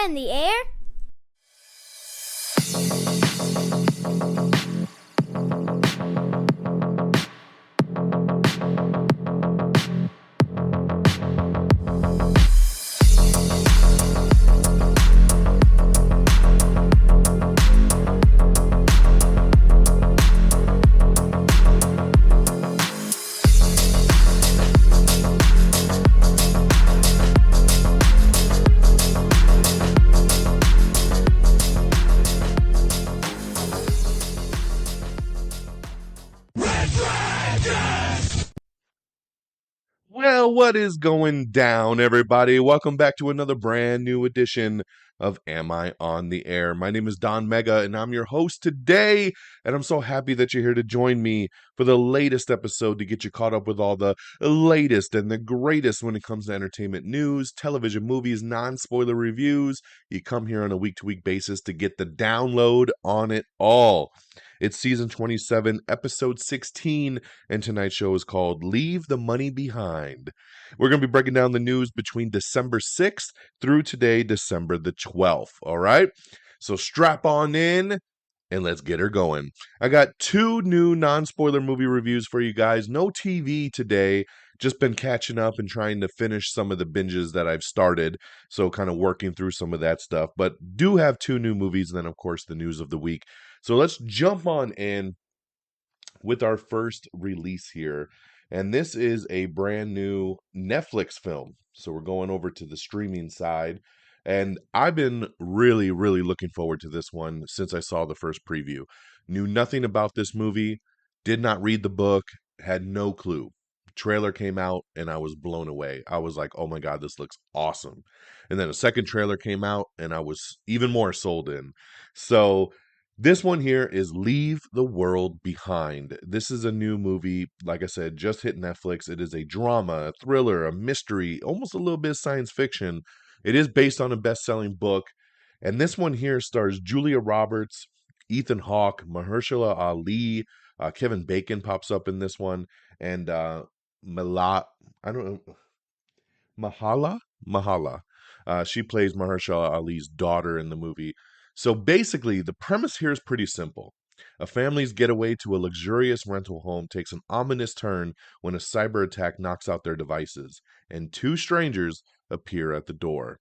I in the air? Well, what is going down, everybody? Welcome back to another brand new edition of Am I on the Air? My name is Don Mega, and I'm your host today. And I'm so happy that you're here to join me for the latest episode to get you caught up with all the latest and the greatest when it comes to entertainment news, television, movies, non-spoiler reviews. You come here on a week-to-week basis to get the download on it all. It's season 27, episode 16, and tonight's show is called Leave the Money Behind. We're going to be breaking down the news between December 6th through today, December the 12th. All right? So strap on in and let's get her going. I got two new non-spoiler movie reviews for you guys. No TV today. Just been catching up and trying to finish some of the binges that I've started. So kind of working through some of that stuff. But do have two new movies and then, of course, the news of the week. So let's jump on in with our first release here. And this is a brand new Netflix film. So we're going over to the streaming side. And I've been really, really looking forward to this one since I saw the first preview. Knew nothing about this movie, did not read the book, had no clue. Trailer came out and I was blown away. I was like, oh my God, this looks awesome. And then a second trailer came out and I was even more sold in. So this one here is Leave the World Behind. This is a new movie, like I said, just hit Netflix. It is a drama, a thriller, a mystery, almost a little bit of science fiction. It is based on a best-selling book. And this one here stars Julia Roberts, Ethan Hawke, Mahershala Ali, Kevin Bacon pops up in this one, and I don't know, Mahala. She plays Mahershala Ali's daughter in the movie. So basically, the premise here is pretty simple. A family's getaway to a luxurious rental home takes an ominous turn when a cyber attack knocks out their devices, and two strangers appear at the door.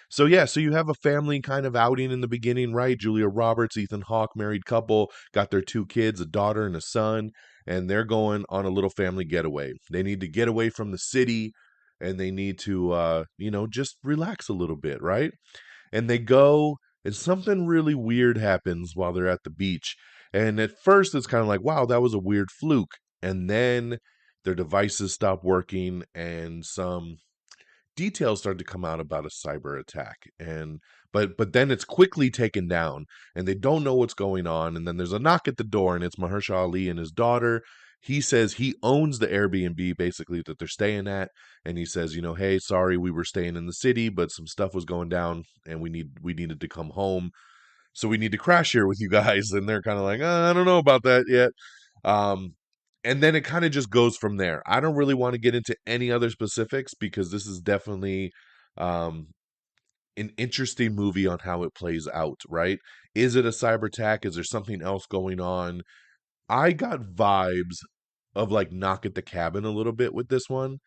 So yeah, so you have a family kind of outing in the beginning, right? Julia Roberts, Ethan Hawke, married couple, got their two kids, a daughter and a son, and they're going on a little family getaway. They need to get away from the city and they need to just relax a little bit, right? And they go and something really weird happens while they're at the beach. And at first it's kind of like, wow, that was a weird fluke. And then their devices stop working and some details start to come out about a cyber attack. And but then it's quickly taken down and they don't know what's going on. And then there's a knock at the door and it's Mahershala Ali and his daughter. He says he owns the Airbnb basically that they're staying at, and he says, hey, sorry, we were staying in the city, but some stuff was going down and we needed to come home. So we need to crash here with you guys. And they're kind of like, I don't know about that yet. Um and then it kind of just goes from there. I don't really want to get into any other specifics because this is definitely um an interesting movie on how it plays out, right? Is it a cyber attack? Is there something else going on? I got vibes of like Knock at the Cabin a little bit with this one,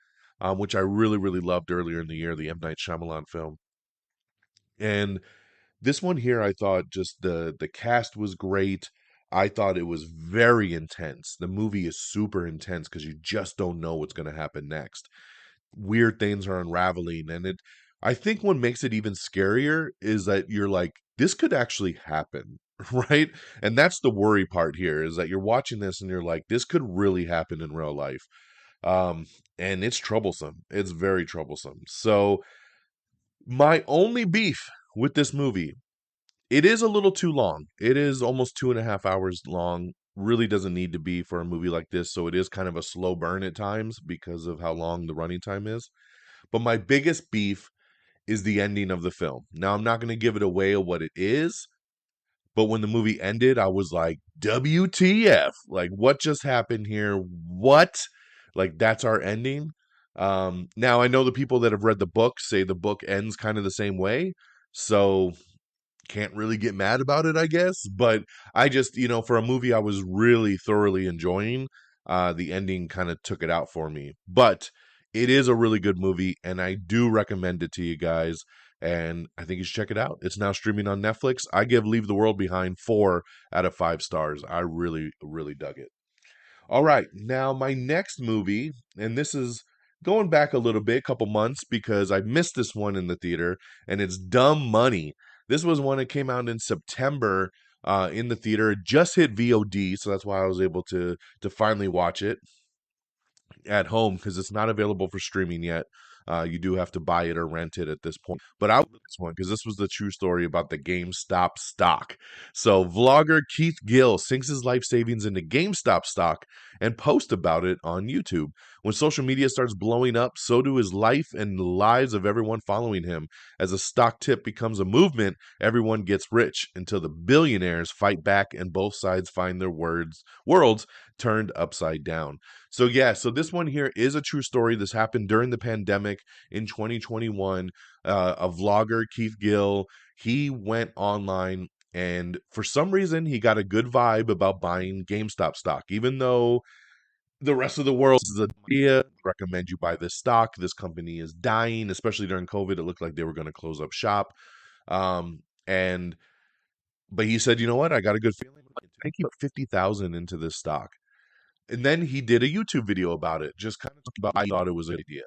which I really, really loved earlier in the year, the M. Night Shyamalan film. And this one here, I thought just the cast was great. I thought it was very intense. The movie is super intense because you just don't know what's going to happen next. Weird things are unraveling, and I think what makes it even scarier is that you're like, this could actually happen, right? And that's the worry part here is that you're watching this and you're like, this could really happen in real life. And it's troublesome. It's very troublesome. So my only beef with this movie, it is a little too long. It is almost 2.5 hours long. Really doesn't need to be for a movie like this. So it is kind of a slow burn at times because of how long the running time is. But my biggest beef is the ending of the film. Now, I'm not going to give it away of what it is, but when the movie ended, I was like, WTF? Like, what just happened here? What? Like, that's our ending? Now, I know the people that have read the book say the book ends kind of the same way. So can't really get mad about it, I guess. But I just, for a movie I was really thoroughly enjoying, the ending kind of took it out for me. But it is a really good movie, and I do recommend it to you guys. And I think you should check it out. It's now streaming on Netflix. I give Leave the World Behind 4 out of 5 stars. I really, really dug it. All right, now my next movie, and this is going back a little bit, couple months, because I missed this one in the theater, and it's Dumb Money. This was one that came out in September in the theater. It just hit VOD, so that's why I was able to finally watch it at home because it's not available for streaming yet. You do have to buy it or rent it at this point. But I love this one because this was the true story about the GameStop stock. So, vlogger Keith Gill sinks his life savings into GameStop stock and posts about it on YouTube. When social media starts blowing up, so do his life and the lives of everyone following him. As a stock tip becomes a movement, everyone gets rich until the billionaires fight back and both sides find their worlds turned upside down. So yeah, so this one here is a true story. This happened during the pandemic in 2021. A vlogger, Keith Gill, he went online and for some reason he got a good vibe about buying GameStop stock, even though the rest of the world is an idea. Recommend you buy this stock. This company is dying, especially during COVID. It looked like they were going to close up shop. And but he said, you know what? I got a good feeling. I think he put 50,000 into this stock. And then he did a YouTube video about it, just kind of talking about I thought it was an idea.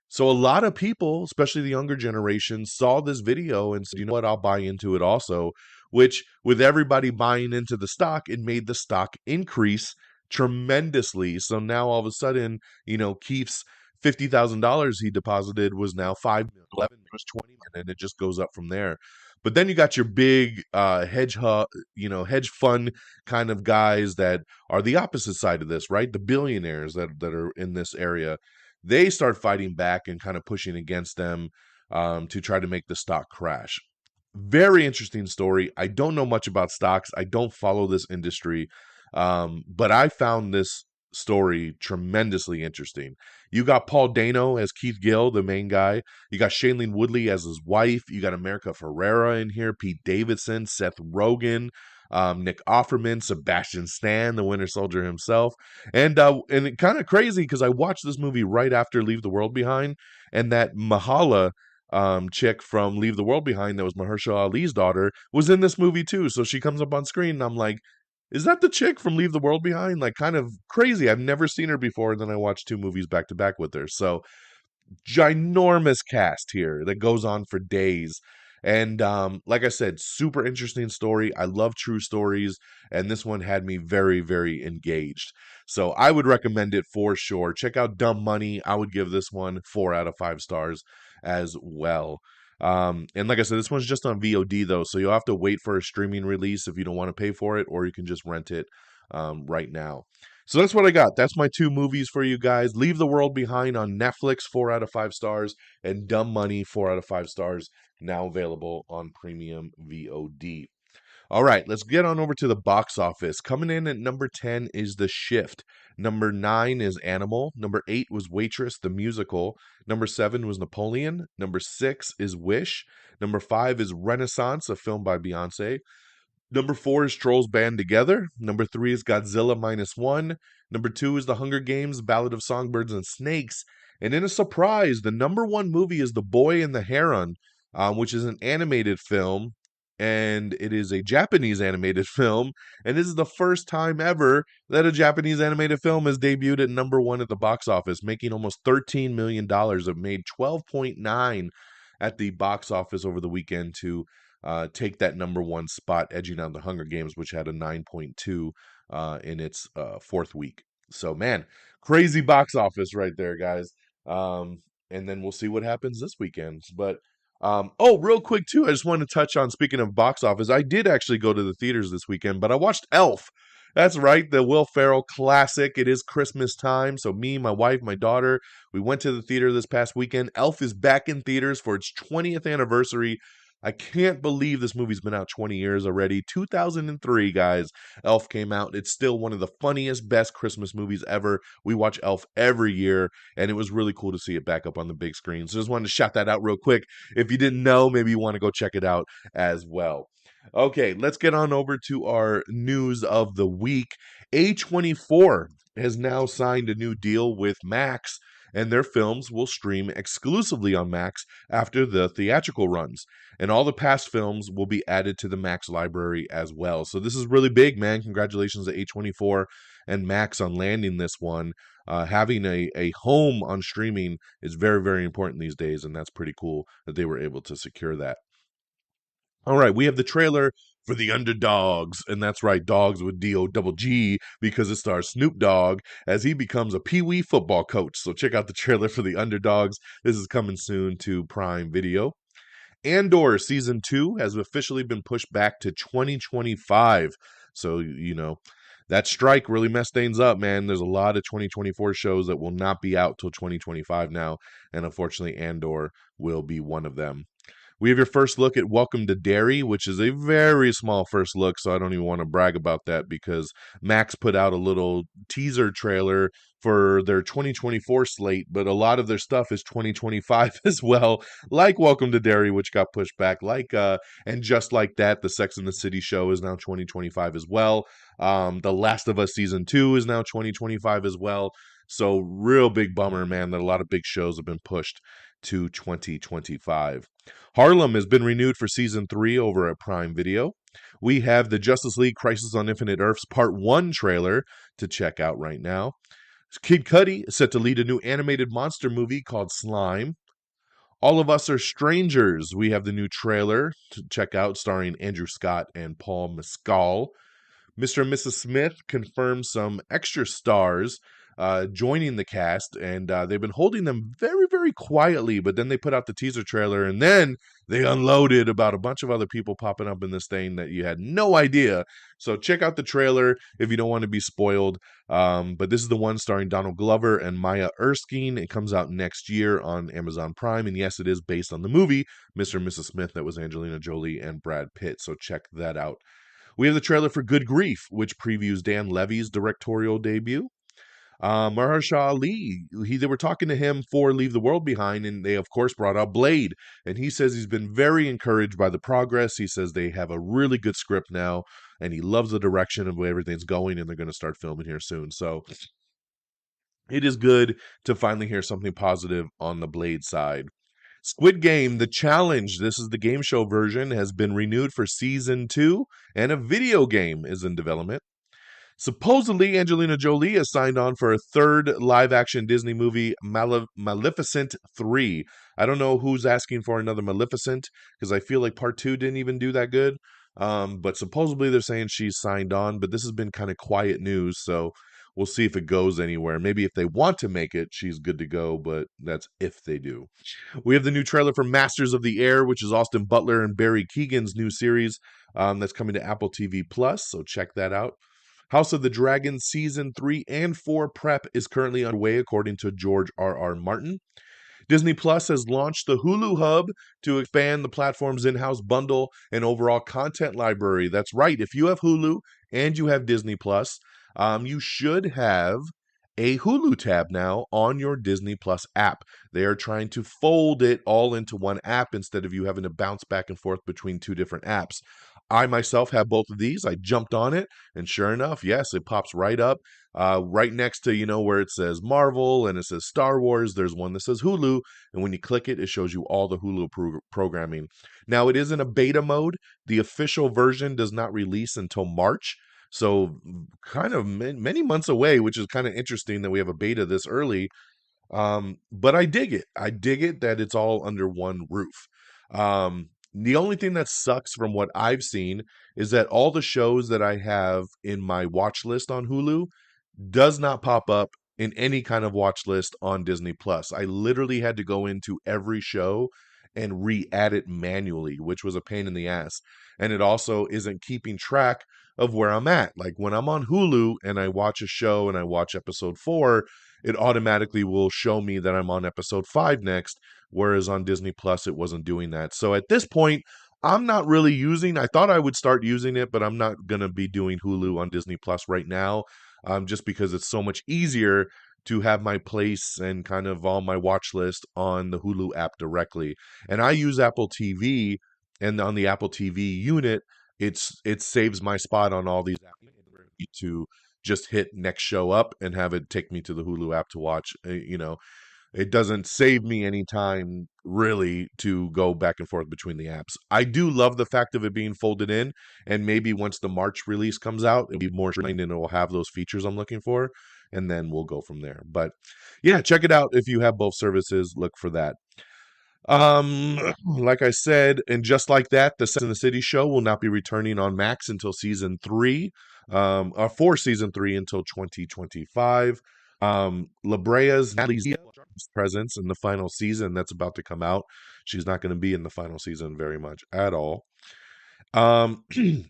So a lot of people, especially the younger generation, saw this video and said, you know what, I'll buy into it also, which with everybody buying into the stock, it made the stock increase tremendously. So now all of a sudden, Keith's $50,000 he deposited was now 5, 11, it was 20, and it just goes up from there. But then you got your big hedge fund kind of guys that are the opposite side of this, right? The billionaires that are in this area, they start fighting back and kind of pushing against them to try to make the stock crash. Very interesting story. I don't know much about stocks. I don't follow this industry, but I found this story tremendously interesting. You got Paul Dano as Keith Gill, the main guy. You got Shailene Woodley as his wife. You got America Ferrera in here, Pete Davidson, Seth Rogen, Nick Offerman, Sebastian Stan, the Winter Soldier himself, and it kind of crazy because I watched this movie right after Leave the World Behind, and that Mahala chick from Leave the World Behind that was Mahershala Ali's daughter was in this movie too. So she comes up on screen and I'm like, is that the chick from Leave the World Behind? Like kind of crazy. I've never seen her before. And then I watched 2 movies back to back with her. So ginormous cast here that goes on for days. And like I said, super interesting story. I love true stories, and this one had me very, very engaged. So I would recommend it for sure. Check out Dumb Money. I would give this one 4 out of 5 stars as well. And like I said, this one's just on VOD though, so you'll have to wait for a streaming release if you don't want to pay for it, or you can just rent it right now. So that's what I got. That's my 2 movies for you guys. Leave the World Behind on Netflix, 4 out of 5 stars, and Dumb Money, 4 out of 5 stars, now available on premium VOD. All right, let's get on over to the box office. Coming in at number 10 is The Shift. Number 9 is Animal. Number 8 was Waitress, the musical. Number 7 was Napoleon. Number 6 is Wish. Number 5 is Renaissance, a film by Beyonce. Number 4 is Trolls Band Together. Number 3 is Godzilla Minus One. Number 2 is The Hunger Games, Ballad of Songbirds and Snakes. And in a surprise, the number 1 movie is The Boy and the Heron, which is an animated film. And it is a Japanese animated film. And this is the first time ever that a Japanese animated film has debuted at number 1 at the box office, making almost $13 million. It made 12.9 at the box office over the weekend to take that number 1 spot, edging out the Hunger Games, which had a 9.2 in its 4th week. So, man, crazy box office right there, guys. And then we'll see what happens this weekend. But, real quick, too, I just wanted to touch on, speaking of box office, I did actually go to the theaters this weekend, but I watched Elf. That's right, the Will Ferrell classic. It is Christmas time, so me, my wife, my daughter, we went to the theater this past weekend. Elf is back in theaters for its 20th anniversary. I can't believe this movie's been out 20 years already. 2003, guys, Elf came out. It's still one of the funniest, best Christmas movies ever. We watch Elf every year, and it was really cool to see it back up on the big screen. So just wanted to shout that out real quick. If you didn't know, maybe you want to go check it out as well. Okay, let's get on over to our news of the week. A24 has now signed a new deal with Max, and their films will stream exclusively on Max after the theatrical runs. And all the past films will be added to the Max library as well. So this is really big, man. Congratulations to A24 and Max on landing this one. Having a home on streaming is very, very important these days, and that's pretty cool that they were able to secure that. All right, we have the trailer for The Underdogs, and that's right, dogs with D-O-double-G, because it stars Snoop Dogg as he becomes a Pee-wee football coach. So check out the trailer for The Underdogs. This is coming soon to Prime Video. Andor Season 2 has officially been pushed back to 2025. So, that strike really messed things up, man. There's a lot of 2024 shows that will not be out till 2025 now, and unfortunately, Andor will be one of them. We have your first look at Welcome to Derry, which is a very small first look, so I don't even want to brag about that because Max put out a little teaser trailer for their 2024 slate, but a lot of their stuff is 2025 as well, like Welcome to Derry, which got pushed back, and just like that, the Sex and the City show is now 2025 as well. The Last of Us Season 2 is now 2025 as well. So real big bummer, man, that a lot of big shows have been pushed to 2025. Harlem has been renewed for season 3 over at Prime Video. We have the Justice League Crisis on Infinite Earths Part 1 trailer to check out right now. Kid Cudi is set to lead a new animated monster movie called Slime. All of Us Are Strangers. We have the new trailer to check out starring Andrew Scott and Paul Mescal. Mr. and Mrs. Smith confirmed some extra stars joining the cast, and they've been holding them very, very quietly, but then they put out the teaser trailer, and then they unloaded about a bunch of other people popping up in this thing that you had no idea. So check out the trailer if you don't want to be spoiled. But this is the one starring Donald Glover and Maya Erskine. It comes out next year on Amazon Prime, and yes, it is based on the movie Mr. and Mrs. Smith that was Angelina Jolie and Brad Pitt, so check that out. We have the trailer for Good Grief, which previews Dan Levy's directorial debut. Mahershala Ali, they were talking to him for Leave the World Behind, and they, of course, brought out Blade. And he says he's been very encouraged by the progress. He says they have a really good script now, and he loves the direction of where everything's going, and they're going to start filming here soon. So it is good to finally hear something positive on the Blade side. Squid Game, The Challenge, this is the game show version, has been renewed for season 2, and a video game is in development. Supposedly, Angelina Jolie has signed on for a third live-action Disney movie, Maleficent 3. I don't know who's asking for another Maleficent, because I feel like part 2 didn't even do that good. But supposedly they're saying she's signed on, but this has been kind of quiet news, so we'll see if it goes anywhere. Maybe if they want to make it, she's good to go, but that's if they do. We have the new trailer for Masters of the Air, which is Austin Butler and Barry Keoghan's new series that's coming to Apple TV+, so check that out. House of the Dragon Season 3 and 4 prep is currently underway, according to George R.R. Martin. Disney Plus has launched the Hulu Hub to expand the platform's in-house bundle and overall content library. That's right. If you have Hulu and you have Disney Plus, you should have a Hulu tab now on your Disney Plus app. They are trying to fold it all into one app instead of you having to bounce back and forth between two different apps. I myself have both of these. I jumped on it, and sure enough, yes, it pops right up. Right next to, where it says Marvel and it says Star Wars, there's one that says Hulu, and when you click it, it shows you all the Hulu programming. Now, it is in a beta mode. The official version does not release until March, so kind of many months away, which is kind of interesting that we have a beta this early. But I dig it. I dig it that it's all under one roof. The only thing that sucks from what I've seen is that all the shows that I have in my watch list on Hulu does not pop up in any kind of watch list on Disney Plus. I literally had to go into every show and re-add it manually, which was a pain in the ass. And it also isn't keeping track of where I'm at. Like when I'm on Hulu and I watch a show and I watch episode 4, it automatically will show me that I'm on episode 5 next, whereas on Disney Plus, it wasn't doing that. So at this point, I'm not really using. I thought I would start using it, but I'm not gonna be doing Hulu on Disney Plus right now, just because it's so much easier to have my place and kind of all my watch list on the Hulu app directly. And I use Apple TV, and on the Apple TV unit, it saves my spot on all these apps to just hit next show up and have it take me to the Hulu app to watch. It doesn't save me any time really to go back and forth between the apps. I do love the fact of it being folded in, and maybe once the March release comes out, it'll be more streamlined and it will have those features I'm looking for, and then we'll go from there. But yeah, check it out if you have both services. Look for that. Like I said, and just like that, the Sex and the City show will not be returning on Max until season three, or for season three until 2025. La Brea's Natalie's presence in the final season that's about to come out. She's not going to be in the final season very much at all. A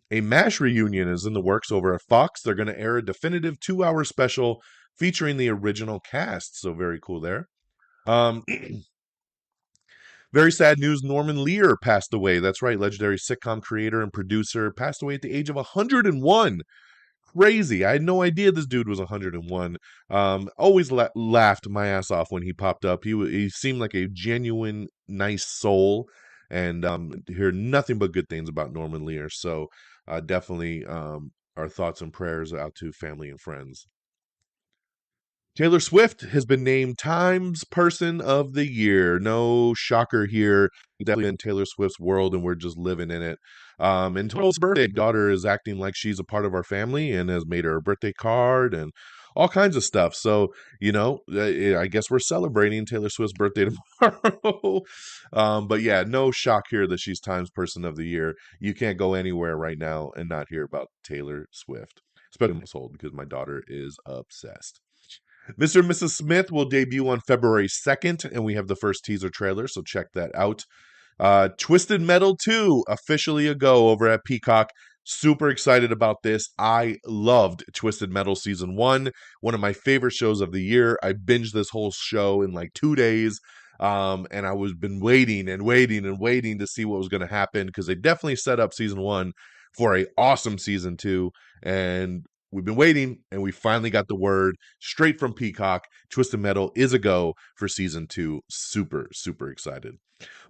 MASH reunion is in the works over at Fox. They're going to air a definitive 2-hour special featuring the original cast. So very cool there. Very sad news. Norman Lear passed away. That's right. Legendary sitcom creator and producer passed away at the age of 101. Crazy. I had no idea this dude was 101. Always laughed my ass off when he popped up. He seemed like a genuine, nice soul, and hear nothing but good things about Norman Lear. So definitely our thoughts and prayers out to family and friends. Taylor Swift has been named Times Person of the Year. No shocker here. Definitely in Taylor Swift's world, and we're just living in it. And Taylor's birthday, daughter is acting like she's a part of our family and has made her a birthday card and all kinds of stuff. So, I guess we're celebrating Taylor Swift's birthday tomorrow. But yeah, no shock here that she's Times Person of the Year. You can't go anywhere right now and not hear about Taylor Swift, especially in my household, because my daughter is obsessed. Mr. and Mrs. Smith will debut on February 2nd, and we have the first teaser trailer, so check that out. Twisted Metal 2, officially a go over at Peacock. Super excited about this. I loved Twisted Metal Season 1, one of my favorite shows of the year. I binged this whole show in like 2 days, and I was been waiting and waiting and waiting to see what was going to happen, because they definitely set up Season 1 for a awesome Season 2, and we've been waiting, and we finally got the word straight from Peacock. Twisted Metal is a go for season 2. Super, super excited.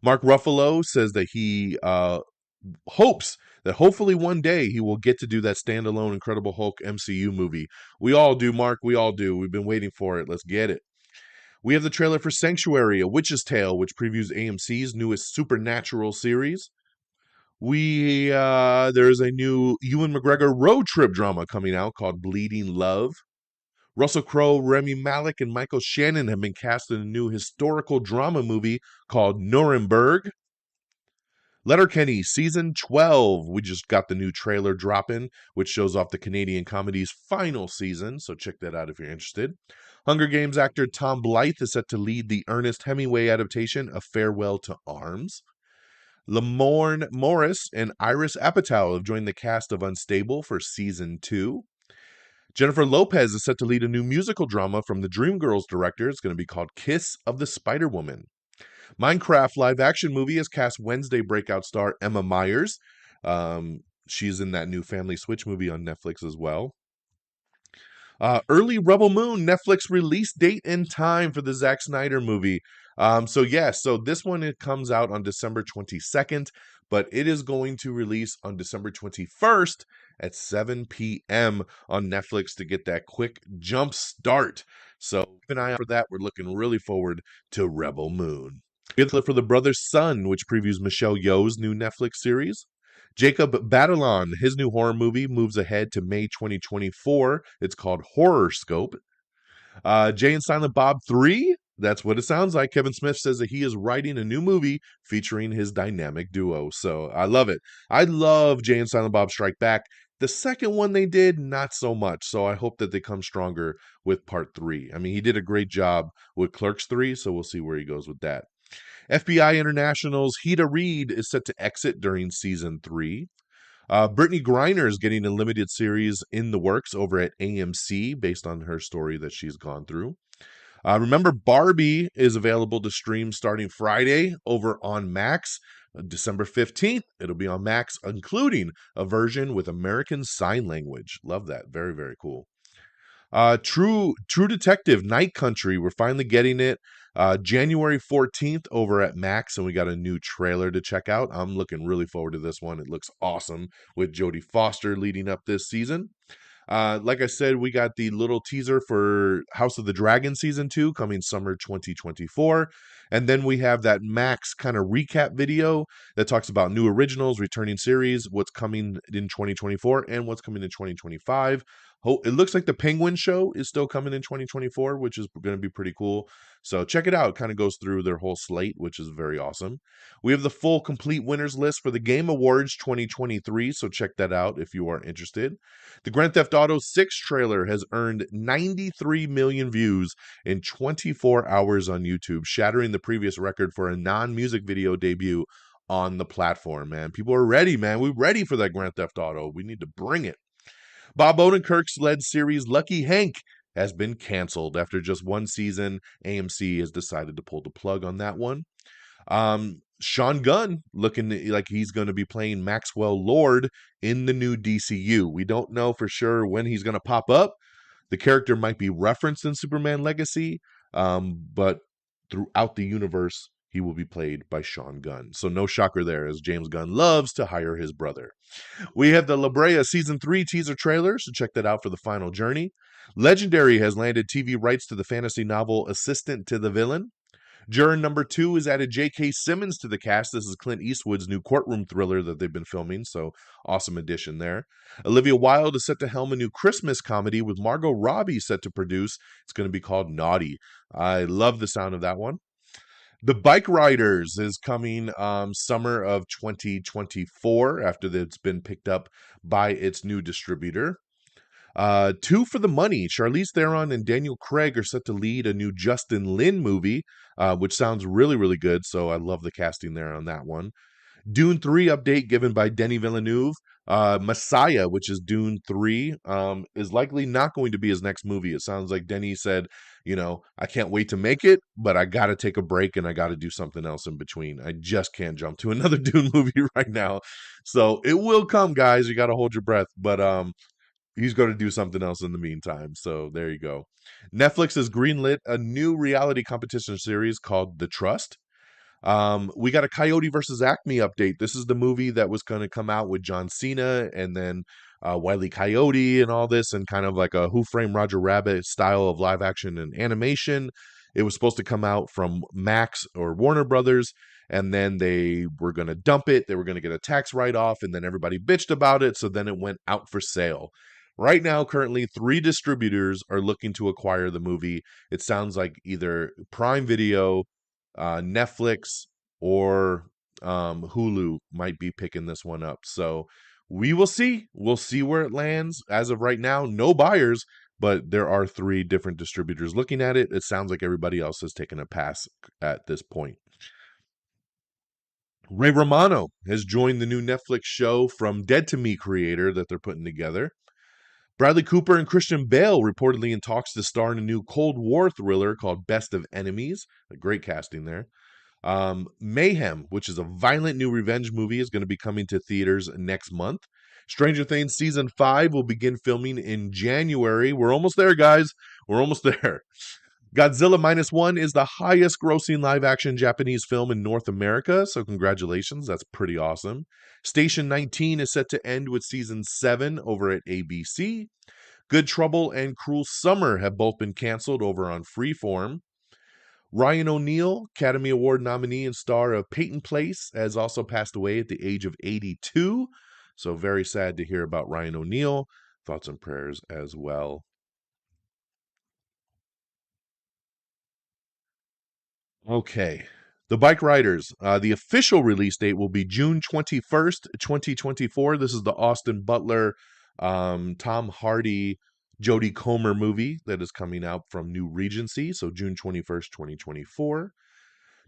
Mark Ruffalo says that he hopes that hopefully one day he will get to do that standalone Incredible Hulk MCU movie. We all do, Mark. We all do. We've been waiting for it. Let's get it. We have the trailer for Sanctuary, A Witch's Tale, which previews AMC's newest supernatural series. There's a new Ewan McGregor road trip drama coming out called Bleeding Love. Russell Crowe, Rami Malek, and Michael Shannon have been cast in a new historical drama movie called Nuremberg. Letterkenny Season 12. We just got the new trailer dropping, which shows off the Canadian comedy's final season, so check that out if you're interested. Hunger Games actor Tom Blythe is set to lead the Ernest Hemingway adaptation of Farewell to Arms. Lamorne Morris and Iris Apatow have joined the cast of Unstable for Season 2. Jennifer Lopez is set to lead a new musical drama from the Dreamgirls director. It's going to be called Kiss of the Spider-Woman. Minecraft live-action movie has cast Wednesday breakout star Emma Myers. She's in that new Family Switch movie on Netflix as well. Early Rebel Moon Netflix release date and time for the Zack Snyder movie. So this one, it comes out on December 22nd, but it is going to release on December 21st at 7 p.m. on Netflix to get that quick jump start. So keep an eye out for that. We're looking really forward to Rebel Moon. We have for The Brother's Son, which previews Michelle Yeoh's new Netflix series. Jacob Batalon, his new horror movie, moves ahead to May 2024. It's called Horror Scope. Jay and Silent Bob 3, that's what it sounds like. Kevin Smith says that he is writing a new movie featuring his dynamic duo. So I love it. I love Jay and Silent Bob Strike Back. The second one they did, not so much. So I hope that they come stronger with part 3. I mean, he did a great job with Clerks 3, so we'll see where he goes with that. FBI International's Hida Reed is set to exit during season 3. Brittany Griner is getting a limited series in the works over at AMC based on her story that she's gone through. Remember, Barbie is available to stream starting Friday over on Max. December 15th, it'll be on Max, including a version with American Sign Language. Love that. Very, very cool. True Detective Night Country. We're finally getting it. January 14th over at Max, and we got a new trailer to check out. I'm looking really forward to this one. It looks awesome with Jodie Foster leading up this season. Like I said, we got the little teaser for House of the Dragon season 2 coming summer 2024. And then we have that Max kind of recap video that talks about new originals, returning series, what's coming in 2024 and what's coming in 2025. It looks like the Penguin show is still coming in 2024, which is going to be pretty cool. So check it out. It kind of goes through their whole slate, which is very awesome. We have the full complete winners list for the Game Awards 2023, so check that out if you are interested. The Grand Theft Auto 6 trailer has earned 93 million views in 24 hours on YouTube, shattering the previous record for a non-music video debut on the platform, man. People are ready, man. We're ready for that Grand Theft Auto. We need to bring it. Bob Odenkirk's led series Lucky Hank has been canceled after just one season. AMC has decided to pull the plug on that one. Sean Gunn looking like he's going to be playing Maxwell Lord in the new DCU. We don't know for sure when he's going to pop up. The character might be referenced in Superman Legacy, but throughout the universe, he will be played by Sean Gunn. So no shocker there, as James Gunn loves to hire his brother. We have the La Brea Season 3 teaser trailer, so check that out for the final journey. Legendary has landed TV rights to the fantasy novel Assistant to the Villain. Juror number 2 has added J.K. Simmons to the cast. This is Clint Eastwood's new courtroom thriller that they've been filming, so awesome addition there. Olivia Wilde is set to helm a new Christmas comedy with Margot Robbie set to produce. It's going to be called Naughty. I love the sound of that one. The Bike Riders is coming summer of 2024 after it's been picked up by its new distributor. Two for the Money. Charlize Theron and Daniel Craig are set to lead a new Justin Lin movie, which sounds really, really good. So I love the casting there on that one. Dune 3 update given by Denis Villeneuve. Messiah, which is Dune 3, is likely not going to be his next movie. It sounds like Denis said, I can't wait to make it, but I got to take a break and I got to do something else in between. I just can't jump to another Dune movie right now. So it will come, guys. You got to hold your breath. But he's going to do something else in the meantime. So there you go. Netflix has greenlit a new reality competition series called The Trust. We got a Coyote versus Acme update. This is the movie that was going to come out with John Cena and then Wile E. Coyote and all this, and kind of like a Who Framed Roger Rabbit style of live action and animation. It was supposed to come out from Max or Warner Brothers, and then they were going to dump it. They were going to get a tax write-off, and then everybody bitched about it, so then it went out for sale. Right now, currently, 3 distributors are looking to acquire the movie. It sounds like either Prime Video, Netflix, or Hulu might be picking this one up. So we will see. We'll see where it lands. As of right now, no buyers, but there are 3 different distributors looking at it. It sounds like everybody else has taken a pass at this point. Ray Romano has joined the new Netflix show from Dead to Me creator that they're putting together. Bradley Cooper and Christian Bale reportedly in talks to star in a new Cold War thriller called Best of Enemies. A great casting there. Mayhem, which is a violent new revenge movie, is going to be coming to theaters next month. Stranger Things Season 5 will begin filming in January. We're almost there, guys. We're almost there. Godzilla Minus One is the highest grossing live action Japanese film in North America, so congratulations. That's pretty awesome. Station 19 is set to end with Season 7 over at ABC. Good Trouble and Cruel Summer have both been canceled over on Freeform. Ryan O'Neal, Academy Award nominee and star of Peyton Place, has also passed away at the age of 82. So very sad to hear about Ryan O'Neal. Thoughts and prayers as well. Okay. The Bike Riders. The official release date will be June 21st, 2024. This is the Austin Butler, Tom Hardy, Jodie Comer movie that is coming out from New Regency. So June 21st, 2024.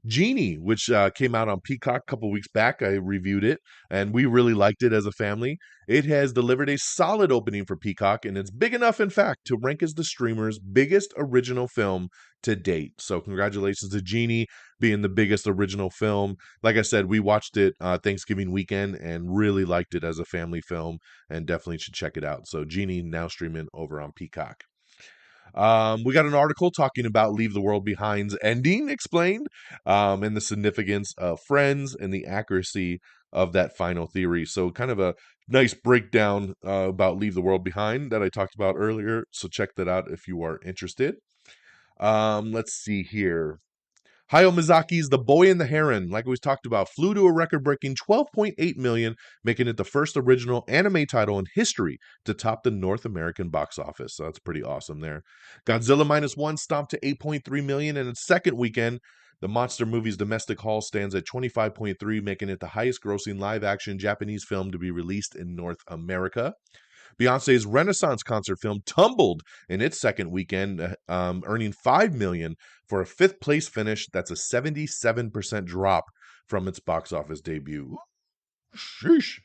Genie, which came out on Peacock a couple weeks back. I reviewed it, and we really liked it as a family. It has delivered a solid opening for Peacock, and it's big enough, in fact, to rank as the streamer's biggest original film to date. So, congratulations to Genie being the biggest original film. Like I said, we watched it Thanksgiving weekend and really liked it as a family film, and definitely should check it out. So, Genie now streaming over on Peacock. We got an article talking about Leave the World Behind's ending explained, and the significance of friends and the accuracy of that final theory. So, kind of a nice breakdown about Leave the World Behind that I talked about earlier. So, check that out if you are interested. Let's see here. Hayao Miyazaki's The Boy and the Heron, like we talked about, flew to a record-breaking 12.8 million, making it the first original anime title in history to top the North American box office. So that's pretty awesome there. Godzilla Minus One stomped to 8.3 million in its second weekend. The monster movie's domestic haul stands at 25.3, making it the highest-grossing live-action Japanese film to be released in North America. Beyonce's Renaissance concert film tumbled in its second weekend, earning $5 million for a fifth place finish. That's a 77% drop from its box office debut. Sheesh.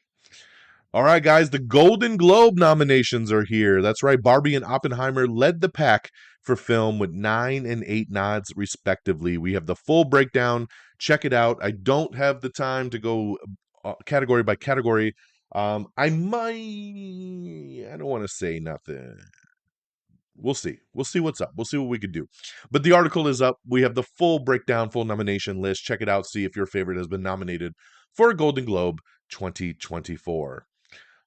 All right, guys, the Golden Globe nominations are here. That's right. Barbie and Oppenheimer led the pack for film with 9 and 8 nods, respectively. We have the full breakdown. Check it out. I don't have the time to go category by category. I don't want to say nothing. We'll see. We'll see what's up. We'll see what we could do. But the article is up. We have the full breakdown, full nomination list. Check it out. See if your favorite has been nominated for a Golden Globe 2024.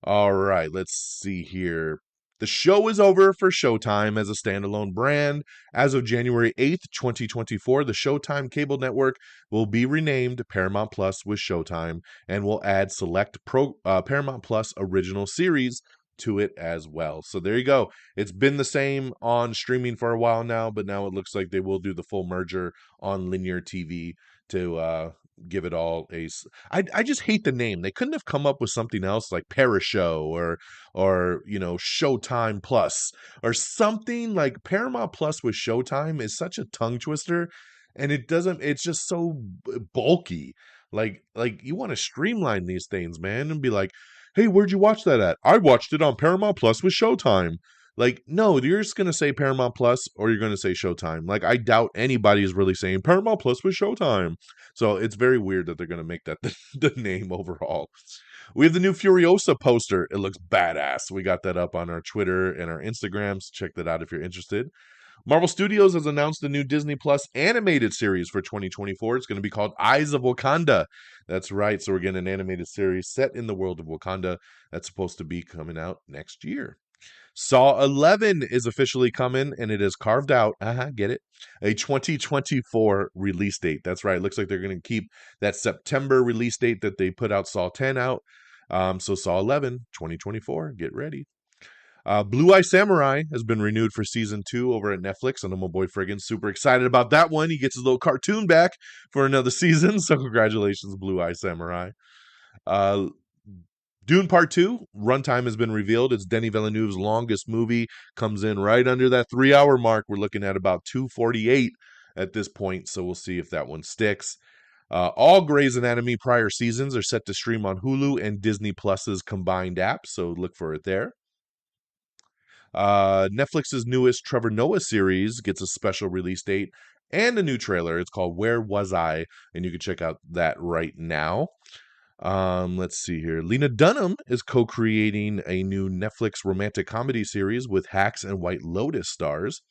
All right, let's see here. The show is over for Showtime as a standalone brand. As of January 8th, 2024, the Showtime cable network will be renamed Paramount Plus with Showtime and will add select Paramount Plus original series to it as well. So there you go. It's been the same on streaming for a while now, but now it looks like they will do the full merger on linear TV to give it all I just hate the name. They couldn't have come up with something else like Parashow or Showtime Plus or something like Paramount Plus with Showtime is such a tongue twister, and it's just so bulky. Like you want to streamline these things, man, and be like, "Hey, where'd you watch that at?" "I watched it on Paramount Plus with Showtime." Like, no, you're just going to say Paramount Plus or you're going to say Showtime. Like, I doubt anybody is really saying Paramount Plus with Showtime. So it's very weird that they're going to make that the name overall. We have the new Furiosa poster. It looks badass. We got that up on our Twitter and our Instagrams. Check that out if you're interested. Marvel Studios has announced a new Disney Plus animated series for 2024. It's going to be called Eyes of Wakanda. That's right. So we're getting an animated series set in the world of Wakanda that's supposed to be coming out next year. Saw 11 is officially coming, and it is carved out, get it, a 2024 release date. That's right. Looks like they're going to keep that September release date that they put out Saw 10 out. So Saw 11, 2024, get ready. Blue Eye Samurai has been renewed for season 2 over at Netflix. I know my boy Friggin' super excited about that one. He gets his little cartoon back for another season, so congratulations, Blue Eye Samurai. Dune Part 2, runtime has been revealed. It's Denis Villeneuve's longest movie. Comes in right under that 3-hour mark. We're looking at about 2:48 at this point, so we'll see if that one sticks. All Grey's Anatomy prior seasons are set to stream on Hulu and Disney Plus's combined app, so look for it there. Netflix's newest Trevor Noah series gets a special release date and a new trailer. It's called Where Was I? And you can check out that right now. Let's see here. Lena Dunham is co-creating a new Netflix romantic comedy series with Hacks and White Lotus stars.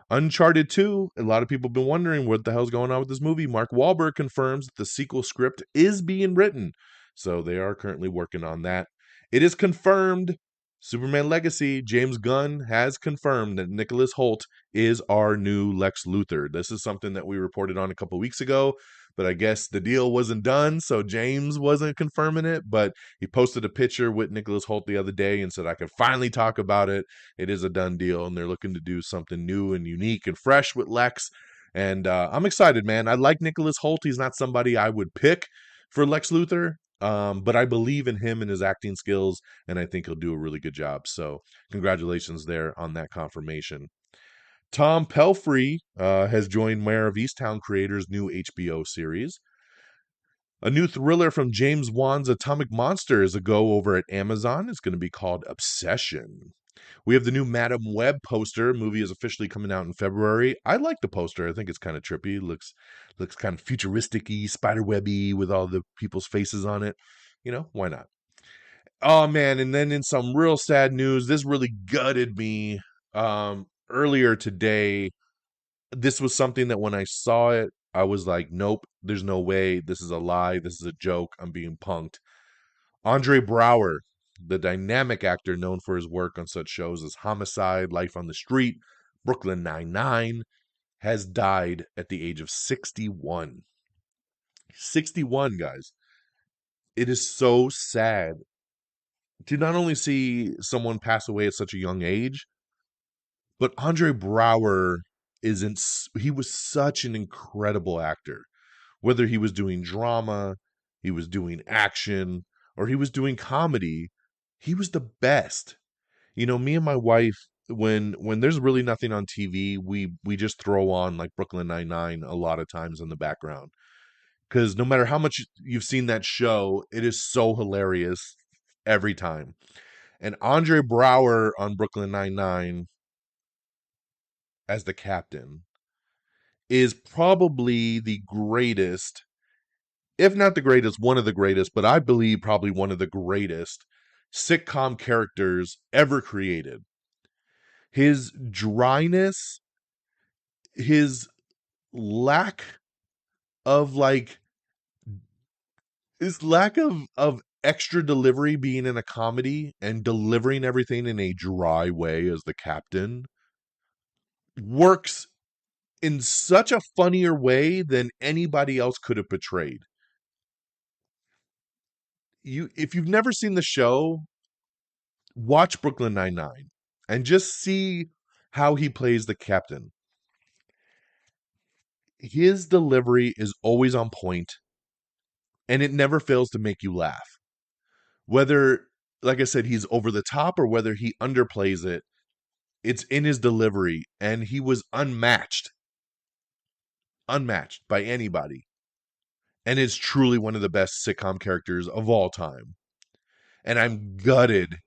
Uncharted 2, a lot of people have been wondering what the hell's going on with this movie. Mark Wahlberg confirms that the sequel script is being written. So they are currently working on that. It is confirmed. Superman Legacy, James Gunn has confirmed that Nicholas Hoult is our new Lex Luthor. This is something that we reported on a couple weeks ago, but I guess the deal wasn't done, so James wasn't confirming it, but he posted a picture with Nicholas Hoult the other day and said, I can finally talk about it. It is a done deal, and they're looking to do something new and unique and fresh with Lex, and I'm excited, man. I like Nicholas Hoult. He's not somebody I would pick for Lex Luthor, but I believe in him and his acting skills, and I think he'll do a really good job. So congratulations there on that confirmation. Tom Pelfrey has joined Mayor of Easttown creators' new HBO series. A new thriller from James Wan's Atomic Monster is a go over at Amazon. It's going to be called Obsession. We have the new Madam Web poster. Movie is officially coming out in February. I like the poster. I think it's kind of trippy. Looks kind of futuristic-y, spiderwebby with all the people's faces on it. Why not? Oh man, and then in some real sad news, this really gutted me. Earlier today, this was something that when I saw it, I was like, nope, there's no way. This is a lie. This is a joke. I'm being punked. Andre Brower, the dynamic actor known for his work on such shows as Homicide, Life on the Street, Brooklyn Nine-Nine, has died at the age of 61. 61, guys. It is so sad to not only see someone pass away at such a young age, but Andre Brower he was such an incredible actor. Whether he was doing drama, he was doing action, or he was doing comedy, he was the best. Me and my wife, when there's really nothing on TV, we just throw on like Brooklyn Nine-Nine a lot of times in the background. Because no matter how much you've seen that show, it is so hilarious every time. And Andre Brower on Brooklyn Nine-Nine as the captain is probably the greatest, if not the greatest, one of the greatest, but I believe probably one of the greatest sitcom characters ever created. His dryness, his lack of his lack of extra delivery being in a comedy and delivering everything in a dry way as the captain works in such a funnier way than anybody else could have portrayed. If you've never seen the show, watch Brooklyn Nine-Nine and just see how he plays the captain. His delivery is always on point and it never fails to make you laugh. Whether, like I said, he's over the top or whether he underplays it, it's in his delivery, and he was unmatched by anybody, and is truly one of the best sitcom characters of all time. And I'm gutted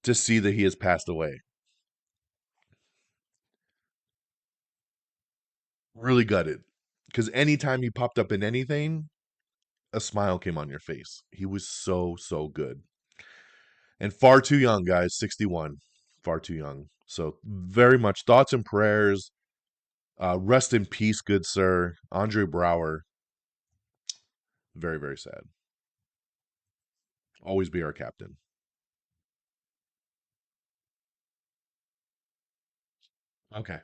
to see that he has passed away. Really gutted. Because anytime he popped up in anything, a smile came on your face. He was so, so good. And far too young, guys. 61. Far too young. So, very much thoughts and prayers. Rest in peace, good sir. Andre Brower. Very, very sad. Always be our captain. Okay.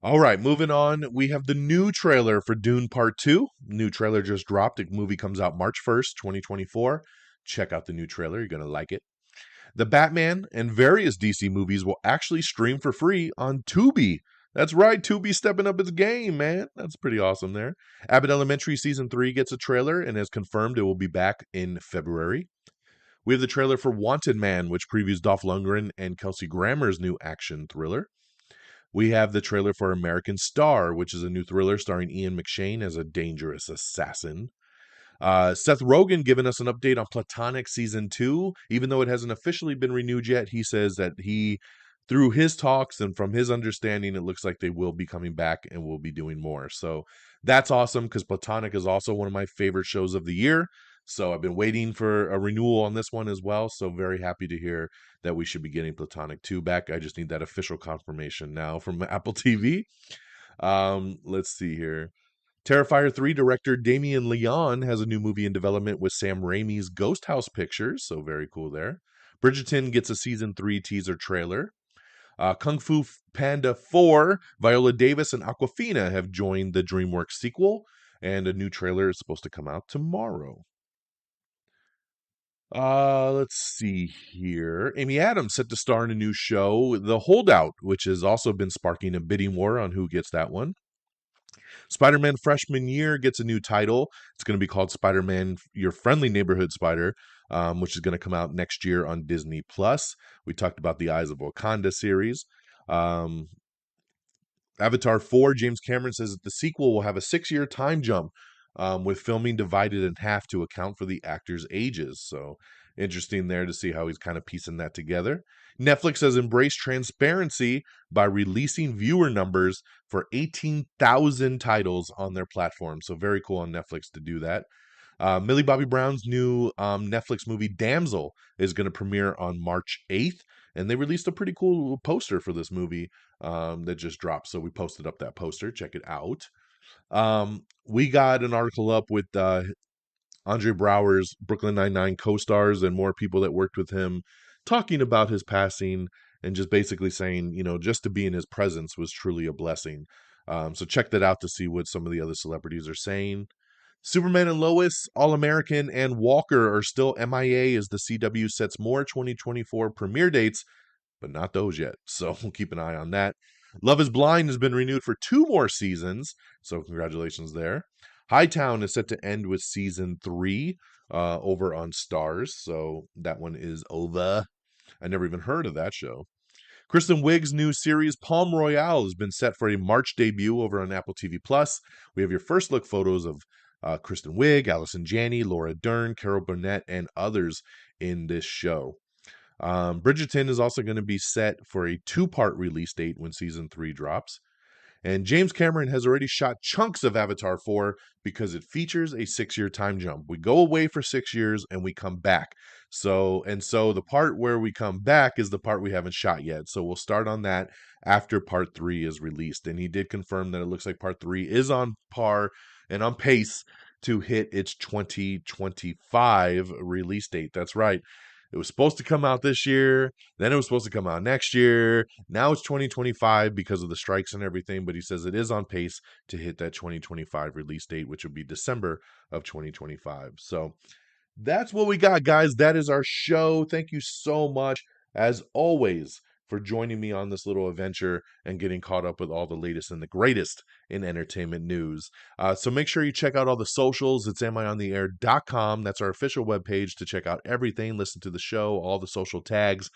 All right, moving on. We have the new trailer for Dune Part 2. New trailer just dropped. The movie comes out March 1st, 2024. Check out the new trailer. You're going to like it. The Batman and various DC movies will actually stream for free on Tubi. That's right, Tubi stepping up its game, man. That's pretty awesome there. Abbott Elementary Season 3 gets a trailer and has confirmed it will be back in February. We have the trailer for Wanted Man, which previews Dolph Lundgren and Kelsey Grammer's new action thriller. We have the trailer for American Star, which is a new thriller starring Ian McShane as a dangerous assassin. Seth Rogen giving us an update on Platonic Season 2. Even though it hasn't officially been renewed yet, he says that through his talks and from his understanding, it looks like they will be coming back and will be doing more. So that's awesome because Platonic is also one of my favorite shows of the year. So I've been waiting for a renewal on this one as well. So very happy to hear that we should be getting Platonic 2 back. I just need that official confirmation now from Apple TV. Let's see here. Terrifier 3 director Damien Leone has a new movie in development with Sam Raimi's Ghost House Pictures, so very cool there. Bridgerton gets a season 3 teaser trailer. Kung Fu Panda 4, Viola Davis and Aquafina have joined the DreamWorks sequel, and a new trailer is supposed to come out tomorrow. Let's see here. Amy Adams set to star in a new show, The Holdout, which has also been sparking a bidding war on who gets that one. Spider-Man Freshman Year gets a new title. It's going to be called Spider-Man: Your Friendly Neighborhood Spider, which is going to come out next year on Disney Plus. We talked about the Eyes of Wakanda series. Um, Avatar 4, James Cameron says that the sequel will have a 6-year time jump, with filming divided in half to account for the actors' ages. So interesting there to see how he's kind of piecing that together. Netflix has embraced transparency by releasing viewer numbers for 18,000 titles on their platform. So very cool on Netflix to do that. Millie Bobby Brown's new Netflix movie Damsel is going to premiere on March 8th. And they released a pretty cool poster for this movie that just dropped. So we posted up that poster. Check it out. We got an article up with Andre Brower's Brooklyn Nine-Nine co-stars and more people that worked with him talking about his passing and just basically saying, just to be in his presence was truly a blessing. So check that out to see what some of the other celebrities are saying. Superman and Lois, All American, and Walker are still MIA as the CW sets more 2024 premiere dates, but not those yet. So we'll keep an eye on that. Love is Blind has been renewed for 2 more seasons. So congratulations there. Hightown is set to end with season 3 over on Stars. So that one is over. I never even heard of that show. Kristen Wiig's new series Palm Royale has been set for a March debut over on Apple TV Plus. We have your first look photos of Kristen Wiig, Allison Janney, Laura Dern, Carol Burnett, and others in this show. Bridgerton is also going to be set for a 2-part release date when season 3 drops. And James Cameron has already shot chunks of Avatar 4 because it features a 6-year time jump. We go away for 6 years and we come back. So the part where we come back is the part we haven't shot yet. So we'll start on that after part 3 is released. And he did confirm that it looks like part 3 is on par and on pace to hit its 2025 release date. That's right. It was supposed to come out this year. Then it was supposed to come out next year. Now it's 2025 because of the strikes and everything. But he says it is on pace to hit that 2025 release date, which would be December of 2025. So that's what we got, guys. That is our show. Thank you so much, as always, for joining me on this little adventure and getting caught up with all the latest and the greatest in entertainment news. So make sure you check out all the socials. It's amiontheair.com. That's our official webpage to check out everything, listen to the show, all the social tags.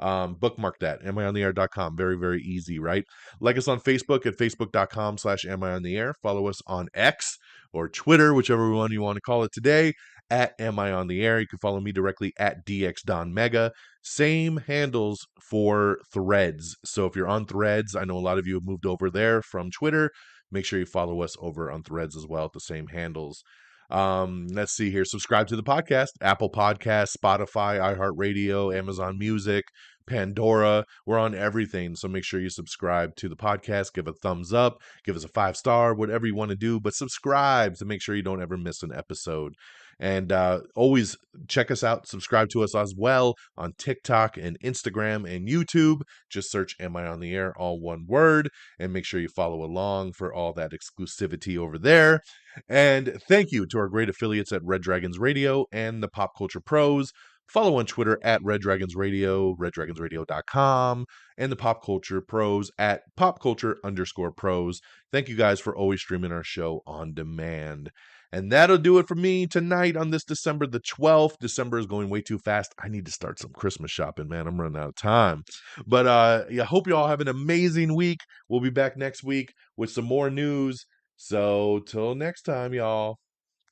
Bookmark that, amiontheair.com. Very, very easy, right? Like us on Facebook at facebook.com/amiontheair. Follow us on X or Twitter, whichever one you want to call it today, at Am I on the Air. You can follow me directly at DXDonMega. Same handles for Threads. So if you're on Threads, I know a lot of you have moved over there from Twitter. Make sure you follow us over on Threads as well at the same handles. Let's see here. Subscribe to the podcast, Apple Podcasts, Spotify, iHeartRadio, Amazon Music, Pandora. We're on everything. So make sure you subscribe to the podcast, give a thumbs up, give us a 5-star, whatever you want to do, but subscribe to make sure you don't ever miss an episode. And always check us out, subscribe to us as well on TikTok and Instagram and YouTube. Just search Am I on the Air, all one word, and make sure you follow along for all that exclusivity over there. And thank you to our great affiliates at Red Dragons Radio and the Pop Culture Pros. Follow on Twitter at Red Dragons Radio, reddragonsradio.com, and the Pop Culture Pros at popculture_pros. Thank you guys for always streaming our show on demand. And that'll do it for me tonight on this December the 12th. December is going way too fast. I need to start some Christmas shopping, man. I'm running out of time. But I hope you all have an amazing week. We'll be back next week with some more news. So till next time, y'all,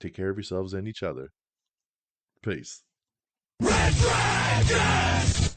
take care of yourselves and each other. Peace. Red Dragon!